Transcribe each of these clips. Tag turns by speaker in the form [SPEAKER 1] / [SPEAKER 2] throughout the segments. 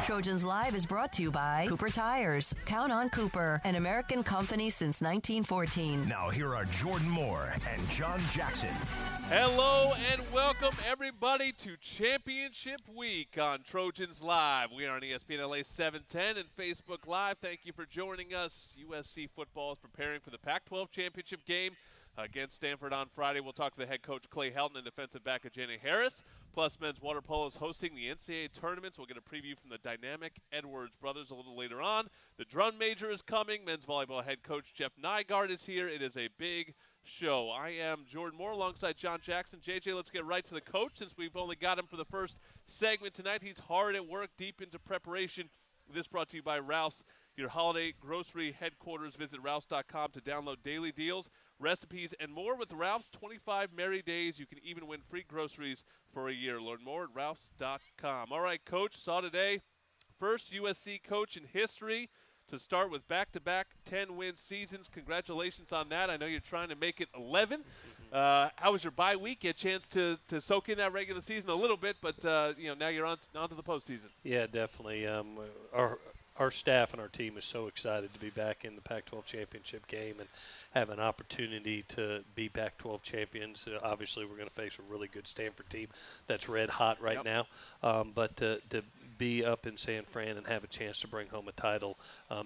[SPEAKER 1] Trojans Live is brought to you by Cooper Tires. Count on Cooper, an American company since 1914.
[SPEAKER 2] Now here are Jordan Moore and John Jackson.
[SPEAKER 3] Hello and welcome everybody to Championship Week on Trojans Live. We are on ESPN LA 710 and Facebook Live. Thank you for joining us. USC football is preparing for the Pac-12 championship game against Stanford on Friday. We'll talk to the head coach Clay Helton and defensive back Ajani Harris. Plus, men's water polo is hosting the NCAA tournaments. We'll get a preview from the dynamic Edwards brothers a little later on. The drum major is coming. Men's volleyball head coach Jeff Nygaard is here. It is a big show. I am Jordan Moore alongside John Jackson. JJ, let's get right to the coach since we've only got him for the first segment tonight. He's hard at work, deep into preparation. This brought to you by Ralph's, your holiday grocery headquarters. Visit Ralphs.com to download daily deals, recipes, and more. With Ralph's 25 merry days, you can even win free groceries for a year. Learn more at Ralphs.com. All right, Coach, saw today, first USC coach in history to start with back-to-back 10-win seasons. Congratulations on that. I know you're trying to make it 11. How was your bye week? You had a chance to soak in that regular season a little bit, but now you're on to the postseason.
[SPEAKER 4] Yeah, definitely. Our staff and our team is so excited to be back in the Pac-12 championship game and have an opportunity to be Pac-12 champions. Obviously, we're going to face a really good Stanford team that's red hot right now. But to be up in San Fran and have a chance to bring home a title,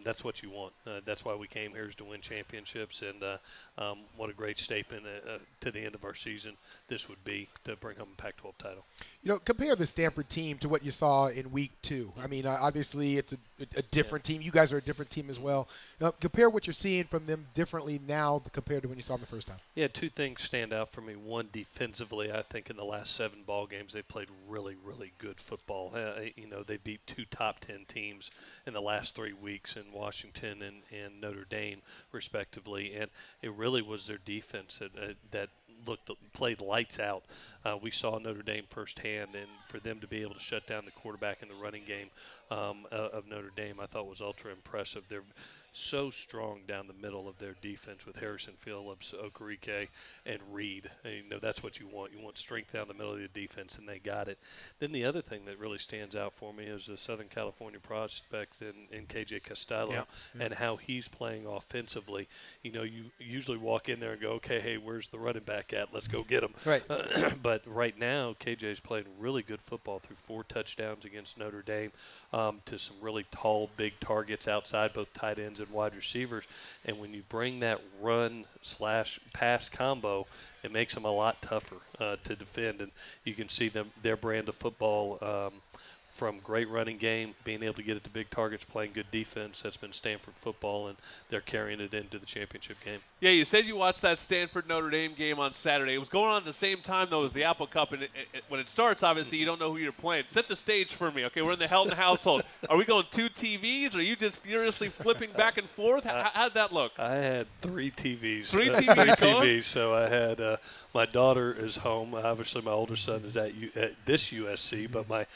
[SPEAKER 4] that's what you want. That's why we came here, is to win championships. And what a great statement to the end of our season this would be, to bring home a Pac-12 title.
[SPEAKER 5] You know, compare the Stanford team to what you saw in week 2. I mean, obviously it's a different team. You guys are a different team as well. Compare what you're seeing from them differently now compared to when you saw them the first time.
[SPEAKER 4] Yeah, two things stand out for me. One, defensively, I think in the last 7 ball games they played really, really good football. They beat 2 top 10 teams in the last 3 weeks in Washington and Notre Dame, respectively. And it really was their defense that played lights out. We saw Notre Dame firsthand, and for them to be able to shut down the quarterback in the running game of Notre Dame, I thought was ultra impressive. They're so strong down the middle of their defense with Harrison Phillips, Okereke, and Reed. That's what you want. You want strength down the middle of the defense, and they got it. Then the other thing that really stands out for me is a Southern California prospect in KJ Costello and how he's playing offensively. You usually walk in there and go, okay, hey, where's the running back at? Let's go get him.
[SPEAKER 5] Right.
[SPEAKER 4] But right now, KJ's playing really good football through 4 touchdowns against Notre Dame to some really tall, big targets outside, both tight ends and wide receivers. And when you bring that run/pass combo, it makes them a lot tougher to defend. And you can see their brand of football from great running game, being able to get it to big targets, playing good defense. That's been Stanford football, and they're carrying it into the championship game.
[SPEAKER 3] Yeah, you said you watched that Stanford-Notre Dame game on Saturday. It was going on at the same time, though, as the Apple Cup. And when it starts, obviously, you don't know who you're playing. Set the stage for me. Okay, we're in the Helton household. Are we going 2 TVs? Or are you just furiously flipping back and forth? How'd that look?
[SPEAKER 4] I had 3 TVs.
[SPEAKER 3] 3 TVs
[SPEAKER 4] 3 TVs. So I had my daughter is home. Obviously, my older son is at this USC, but my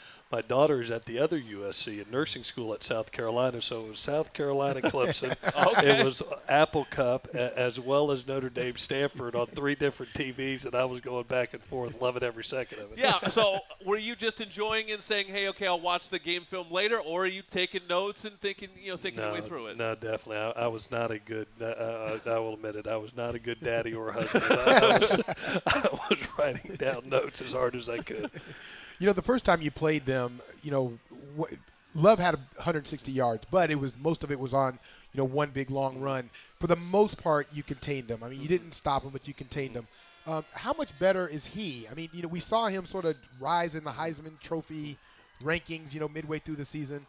[SPEAKER 4] daughter is at the other USC in nursing school at South Carolina. So it was South Carolina Clemson.
[SPEAKER 3] Okay.
[SPEAKER 4] It was Apple Cup as well as Notre Dame Stanford on 3 different TVs, and I was going back and forth, loving every second of it.
[SPEAKER 3] Yeah, so were you just enjoying and saying, hey, okay, I'll watch the game film later, or are you taking notes and thinking your way through it?
[SPEAKER 4] No, definitely. I was not a good I will admit it. I was not a good daddy or husband. I was writing down notes as hard as I could.
[SPEAKER 5] The first time you played them, Love had 160 yards, but most of it was on, one big long run. For the most part, you contained them. I mean, you didn't stop him, but you contained him. How much better is he? I mean, we saw him sort of rise in the Heisman Trophy rankings, midway through the season.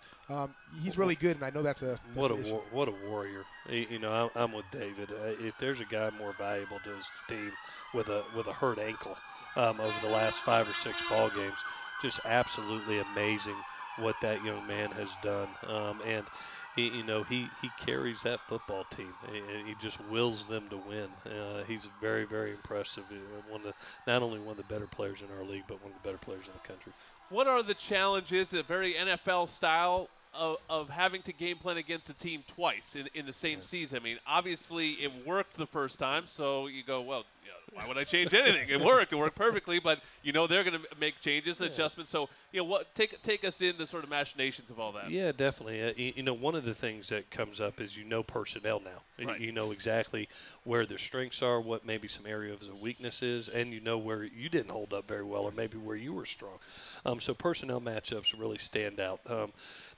[SPEAKER 5] He's really good, and I know that's an issue.
[SPEAKER 4] What a warrior. I'm with David. If there's a guy more valuable to his team with a hurt ankle over the last 5 or 6 ball games, just absolutely amazing what that young man has done. And he carries that football team. He just wills them to win. He's very, very impressive. Not only one of the better players in our league, but one of the better players in the country.
[SPEAKER 3] What are the challenges, the very NFL style of having to game plan against a team twice in the same season? I mean, obviously it worked the first time, so you go, well, why would I change anything? It worked perfectly, but they're going to make changes and adjustments. So take us in the sort of machinations of all that.
[SPEAKER 4] Yeah, definitely. One of the things that comes up is personnel now.
[SPEAKER 3] Right.
[SPEAKER 4] You know exactly where their strengths are, what maybe some areas of weakness is, and where you didn't hold up very well, or maybe where you were strong. So personnel matchups really stand out.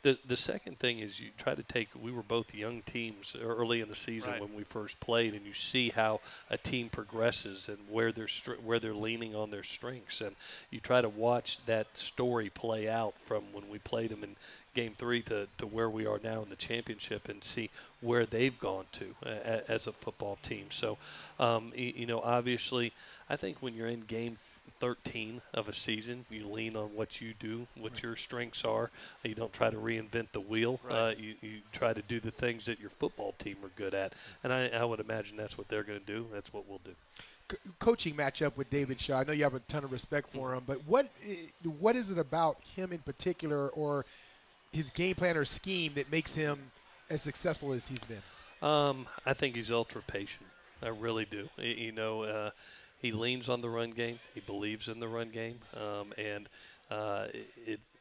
[SPEAKER 4] The second thing is you try to take. We were both young teams early in the season
[SPEAKER 3] right.
[SPEAKER 4] when we first played, and you see how a team progresses and where they're leaning on their strengths, and you try to watch that story play out from when we played them in Game 3 to where we are now in the championship, and see where they've gone to as a football team. So, obviously, I think when you're in Game 13 of a season, you lean on what you do, what your strengths are. You don't try to reinvent the wheel.
[SPEAKER 3] Right.
[SPEAKER 4] You try to do the things that your football team are good at, and I would imagine that's what they're going to do. That's what we'll do.
[SPEAKER 5] Coaching matchup with David Shaw. I know you have a ton of respect for him, but what is it about him in particular, or his game plan or scheme, that makes him as successful as he's been?
[SPEAKER 4] I think he's ultra patient. I really do. He leans on the run game. He believes in the run game, and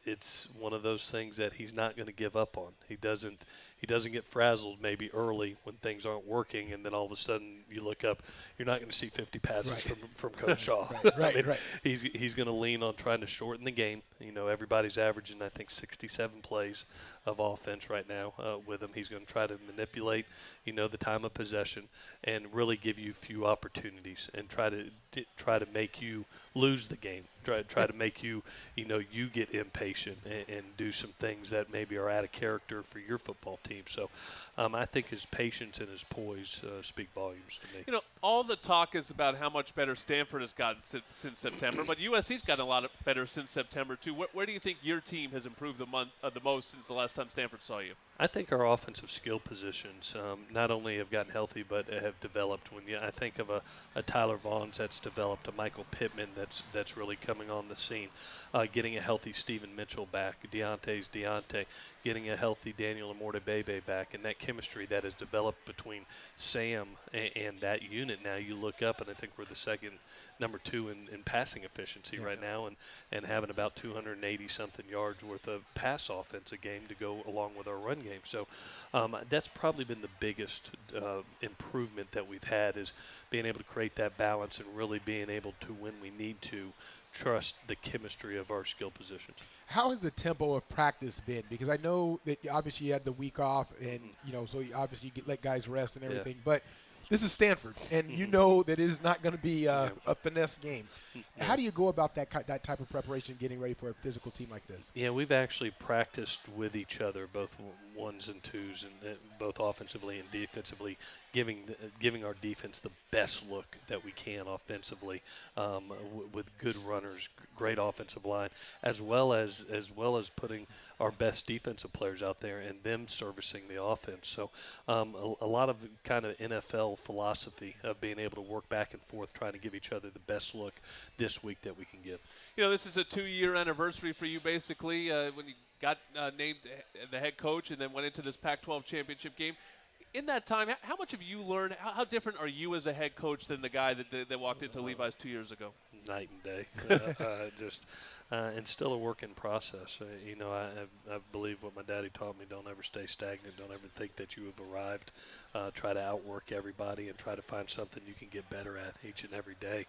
[SPEAKER 4] it's one of those things that he's not going to give up on. He doesn't get frazzled maybe early when things aren't working, and then all of a sudden you look up, you're not going to see 50 passes
[SPEAKER 5] right.
[SPEAKER 4] from Coach Shaw.
[SPEAKER 5] Right.
[SPEAKER 4] He's going to lean on trying to shorten the game. Everybody's averaging, I think, 67 plays of offense right now with him. He's going to try to manipulate, the time of possession and really give you few opportunities and try to make you lose the game. Try to make you, you get impatient and do some things that maybe are out of character for your football team. So I think his patience and his poise speak volumes to me.
[SPEAKER 3] All the talk is about how much better Stanford has gotten since September, but USC's gotten a lot better since September too. Where do you think your team has improved the most since the last time Stanford saw you?
[SPEAKER 4] I think our offensive skill positions not only have gotten healthy, but have developed. I think of a Tyler Vaughn's that's developed, a Michael Pittman that's really coming on the scene, getting a healthy Stephen Mitchell back, Deontay's Deontay, getting a healthy Daniel Amorte-Bebe back, and that chemistry that has developed between Sam and that unit. Now you look up, and I think we're the number 2 in passing efficiency right now, and having about 280-something yards worth of pass offense a game to go along with our run game. So that's probably been the biggest improvement that we've had, is being able to create that balance and really being able to, when we need to, trust the chemistry of our skill positions.
[SPEAKER 5] How has the tempo of practice been? Because I know that obviously you had the week off, and so obviously you let guys rest and everything. But this is Stanford, and you know that it is not going to be a finesse game. How do you go about that type of preparation, getting ready for a physical team like this?
[SPEAKER 4] Yeah, we've actually practiced with each other, both ones and twos, and both offensively and defensively, giving our defense the best look that we can offensively, with good runners, great offensive line, as well as putting our best defensive players out there and them servicing the offense. So a lot of kind of NFL philosophy of being able to work back and forth, trying to give each other the best look this week that we can give.
[SPEAKER 3] This is a 2-year anniversary for you, basically, when you got named the head coach and then went into this Pac-12 championship game. In that time, how much have you learned? How different are you as a head coach than the guy that walked into Levi's 2 years ago?
[SPEAKER 4] Night and day. And still a work in process. I believe what my daddy taught me: don't ever stay stagnant. Don't ever think that you have arrived. Try to outwork everybody and try to find something you can get better at each and every day.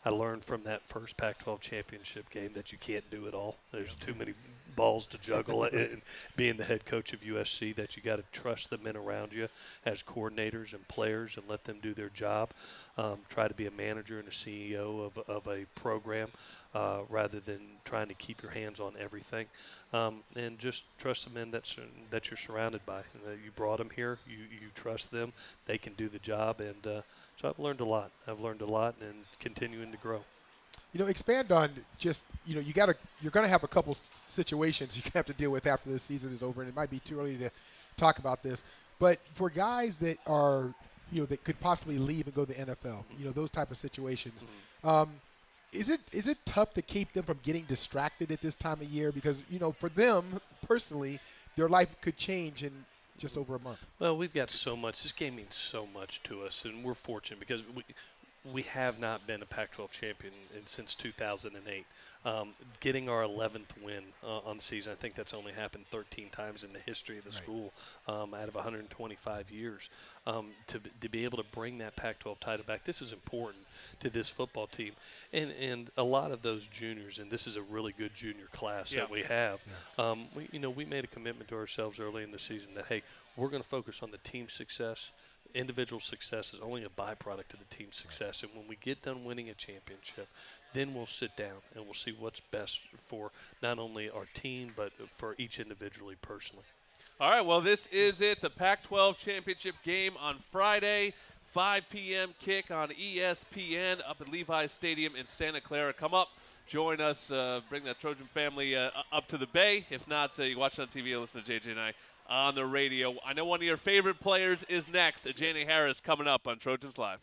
[SPEAKER 4] I learned from that first Pac-12 championship game that you can't do it all. There's too many balls to juggle. And being the head coach of USC, that you got to trust the men around you as coordinators and players and let them do their job. Try to be a manager and a CEO of a program rather than trying to keep your hands on everything. And just trust the men that you're surrounded by. You brought them here. You trust them. They can do the job. And so I've learned a lot. And continuing to grow.
[SPEAKER 5] Expand on just, you're going to have a couple situations you have to deal with after this season is over, and it might be too early to talk about this. But for guys that are, that could possibly leave and go to the NFL, those type of situations, is it tough to keep them from getting distracted at this time of year? Because, for them personally, their life could change in just over a month.
[SPEAKER 4] Well, we've got so much. This game means so much to us, and we're fortunate because we have not been a Pac-12 champion since 2008. Getting our 11th win on the season, I think that's only happened 13 times in the history of the school out of 125 years. To be able to bring that Pac-12 title back, this is important to this football team. And a lot of those juniors, and this is a really good junior class that we have, we made a commitment to ourselves early in the season that, hey, we're going to focus on the team success. Individual success is only a byproduct of the team's success. And when we get done winning a championship, then we'll sit down and we'll see what's best for not only our team but for each individually personally.
[SPEAKER 3] All right, well, this is it, the Pac-12 championship game on Friday, 5 p.m. kick on ESPN up at Levi's Stadium in Santa Clara. Come up, join us, bring that Trojan family up to the Bay. If not, you watch it on TV or listen to JJ and I on the radio. I know one of your favorite players is next. Janie Harris coming up on Trojans Live.